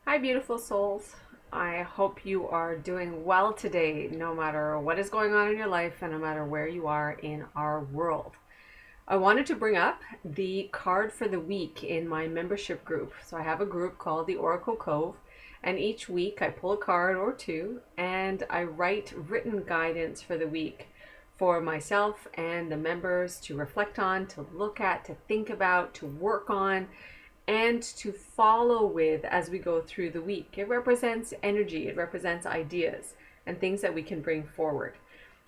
Hi, beautiful souls. I hope you are doing well today, no matter what is going on in your life and no matter where you are in our world. I wanted to bring up the card for the week in my membership group. So I have a group called the Oracle Cove, and each week I pull a card or two and I write written guidance for the week for myself and the members to reflect on, to look at, to think about, to work on, and to follow with as we go through the week. It represents energy, it represents ideas and things that we can bring forward.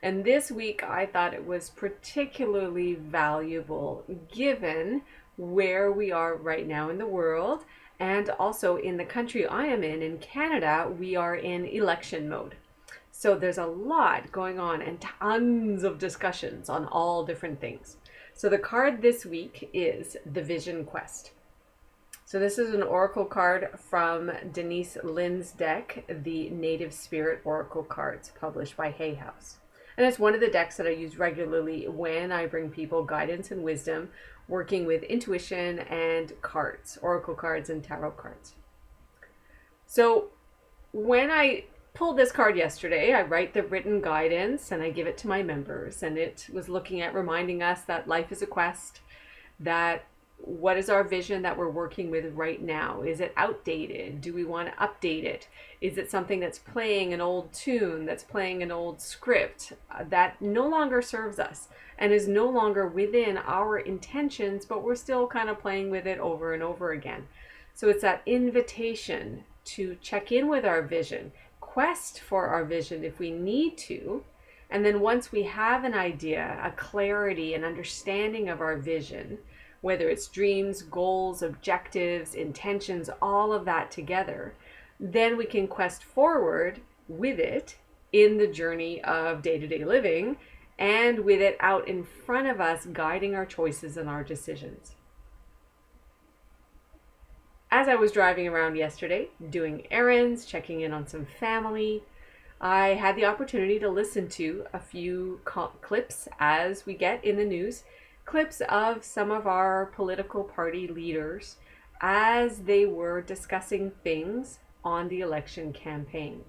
And this week I thought it was particularly valuable given where we are right now in the world, and also in the country I am in Canada. We are in election mode. So there's a lot going on and tons of discussions on all different things. So the card this week is the Vision Quest. So this is an oracle card from Denise Linn's deck, the Native Spirit Oracle cards, published by Hay House. And it's one of the decks that I use regularly when I bring people guidance and wisdom, working with intuition and cards, oracle cards and tarot cards. So when I pulled this card yesterday, I write the written guidance and I give it to my members. And it was looking at reminding us that life is a quest, that what is our vision that we're working with right now? Is it outdated? Do we want to update it? Is it something that's playing an old tune, that's playing an old script that no longer serves us and is no longer within our intentions, but we're still kind of playing with it over and over again? So it's that invitation to check in with our vision, quest for our vision if we need to. And then once we have an idea, a clarity, an understanding of our vision, whether it's dreams, goals, objectives, intentions, all of that together, then we can quest forward with it in the journey of day-to-day living and with it out in front of us, guiding our choices and our decisions. As I was driving around yesterday, doing errands, checking in on some family, I had the opportunity to listen to a few clips, as we get in the news, clips of some of our political party leaders as they were discussing things on the election campaign.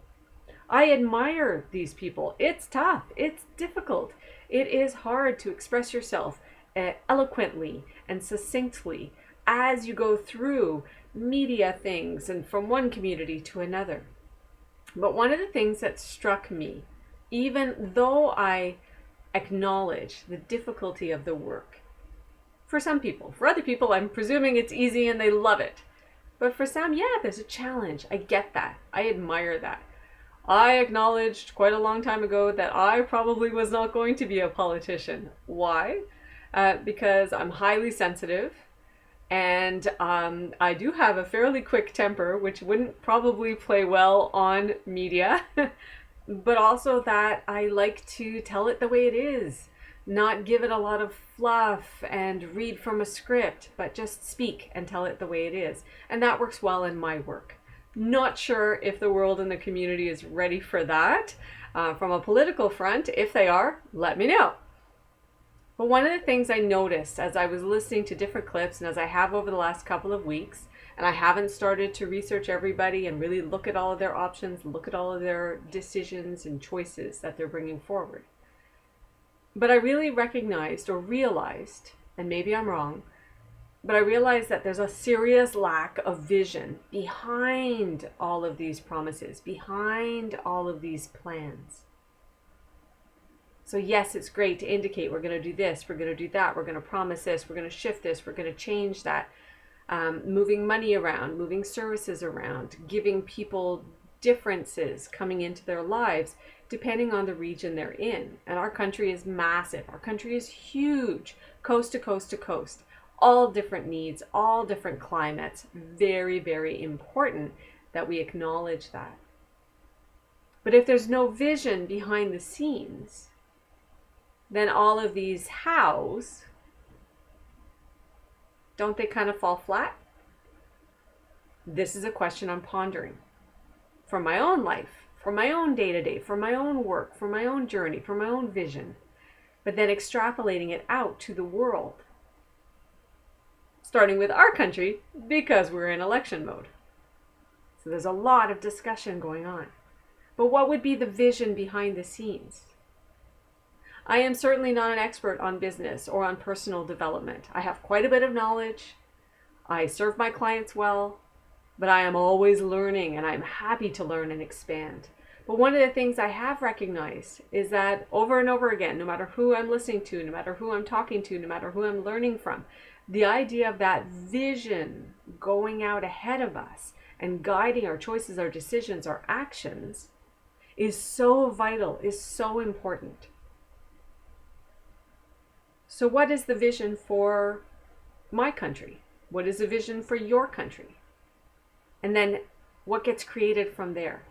I admire these people. It's tough. It's difficult. It is hard to express yourself eloquently and succinctly as you go through media things and from one community to another. But one of the things that struck me, even though I acknowledge the difficulty of the work, for some people, for other people, I'm presuming it's easy and they love it. But for some, yeah, there's a challenge. I get that. I admire that. I acknowledged quite a long time ago that I probably was not going to be a politician. Why? Because I'm highly sensitive and I do have a fairly quick temper, which wouldn't probably play well on media, but also that I like to tell it the way it is, not give it a lot of fluff and read from a script, but just speak and tell it the way it is. And that works well in my work. Not sure if the world and the community is ready for that. From a political front, if they are, let me know. But one of the things I noticed as I was listening to different clips, and as I have over the last couple of weeks, and I haven't started to research everybody and really look at all of their options, look at all of their decisions and choices that they're bringing forward. But I really recognized or realized, and maybe I'm wrong, but I realized that there's a serious lack of vision behind all of these promises, behind all of these plans. So yes, it's great to indicate we're going to do this, we're going to do that, we're going to promise this, we're going to shift this, we're going to change that. Moving money around, moving services around, giving people differences coming into their lives depending on the region they're in. And our country is massive. Our country is huge, coast to coast to coast. All different needs, all different climates. Very, very important that we acknowledge that. But if there's no vision behind the scenes, then all of these hows, don't they kind of fall flat? This is a question I'm pondering for my own life, for my own day-to-day, for my own work, for my own journey, for my own vision, but then extrapolating it out to the world. Starting with our country, because we're in election mode. So there's a lot of discussion going on. But what would be the vision behind the scenes? I am certainly not an expert on business or on personal development. I have quite a bit of knowledge. I serve my clients well, but I am always learning, and I'm happy to learn and expand. But one of the things I have recognized is that over and over again, no matter who I'm listening to, no matter who I'm talking to, no matter who I'm learning from, the idea of that vision going out ahead of us and guiding our choices, our decisions, our actions is so vital, is so important. So what is the vision for my country? What is the vision for your country? And then what gets created from there?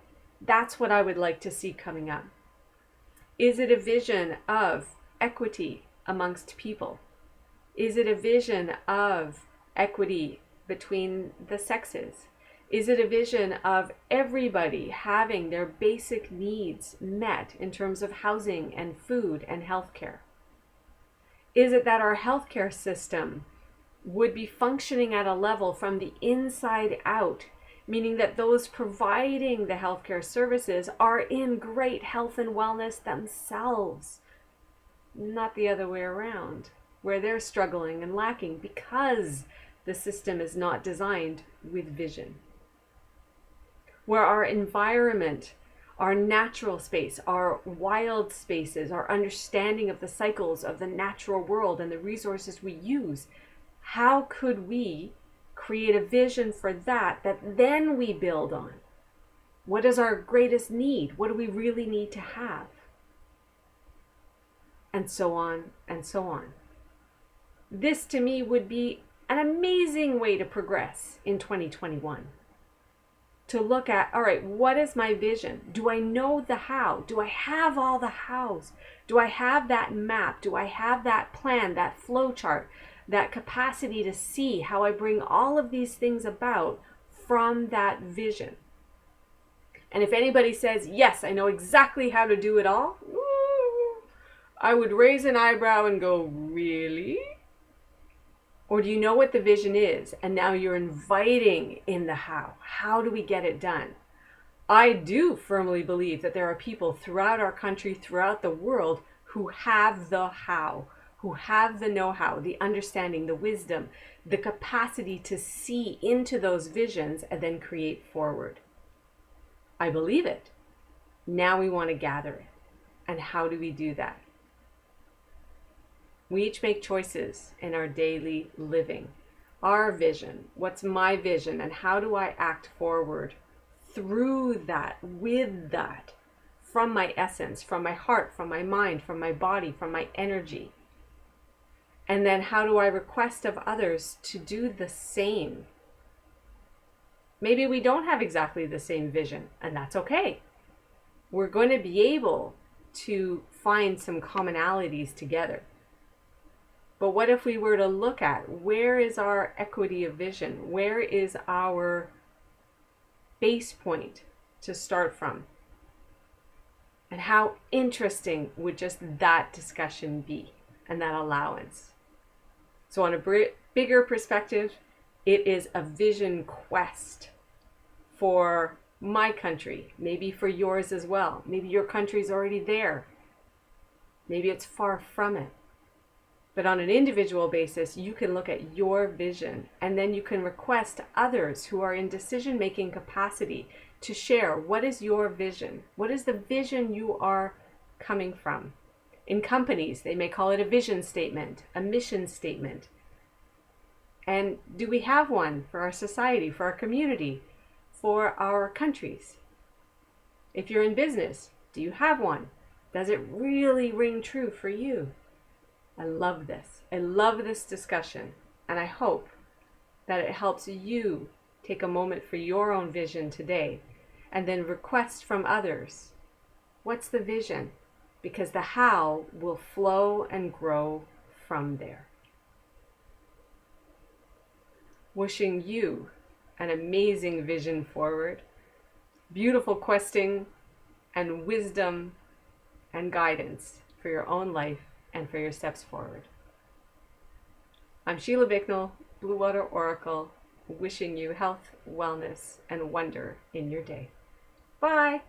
That's what I would like to see coming up. Is it a vision of equity amongst people? Is it a vision of equity between the sexes? Is it a vision of everybody having their basic needs met in terms of housing and food and healthcare? Is it that our healthcare system would be functioning at a level from the inside out, meaning that those providing the healthcare services are in great health and wellness themselves, not the other way around, where they're struggling and lacking because the system is not designed with vision? Where our environment, our natural space, our wild spaces, our understanding of the cycles of the natural world and the resources we use, how could we create a vision for that then we build on? What is our greatest need? What do we really need to have? And so on and so on. This to me would be an amazing way to progress in 2021. To look at, all right, what is my vision? Do I know the how? Do I have all the hows? Do I have that map? Do I have that plan, that flow chart, that capacity to see how I bring all of these things about from that vision? And if anybody says, yes, I know exactly how to do it all, I would raise an eyebrow and go, really? Or do you know what the vision is? And now you're inviting in the how. How do we get it done? I do firmly believe that there are people throughout our country, throughout the world, who have the how, who have the know-how, the understanding, the wisdom, the capacity to see into those visions and then create forward. I believe it. Now we want to gather it. And how do we do that? We each make choices in our daily living. Our vision, what's my vision, and how do I act forward through that, with that, from my essence, from my heart, from my mind, from my body, from my energy. And then how do I request of others to do the same? Maybe we don't have exactly the same vision, and that's okay. We're going to be able to find some commonalities together. But what if we were to look at where is our equity of vision? Where is our base point to start from? And how interesting would just that discussion be and that allowance? So on a bigger perspective, it is a vision quest for my country, maybe for yours as well. Maybe your country's already there. Maybe it's far from it. But on an individual basis, you can look at your vision and then you can request others who are in decision-making capacity to share what is your vision? What is the vision you are coming from? In companies, they may call it a vision statement, a mission statement. And do we have one for our society, for our community, for our countries? If you're in business, do you have one? Does it really ring true for you? I love this. I love this discussion, and I hope that it helps you take a moment for your own vision today and then request from others, what's the vision? Because the how will flow and grow from there. Wishing you an amazing vision forward, beautiful questing and wisdom and guidance for your own life and for your steps forward. I'm Sheila Bicknell, BlueWater Oracle, wishing you health, wellness, and wonder in your day. Bye.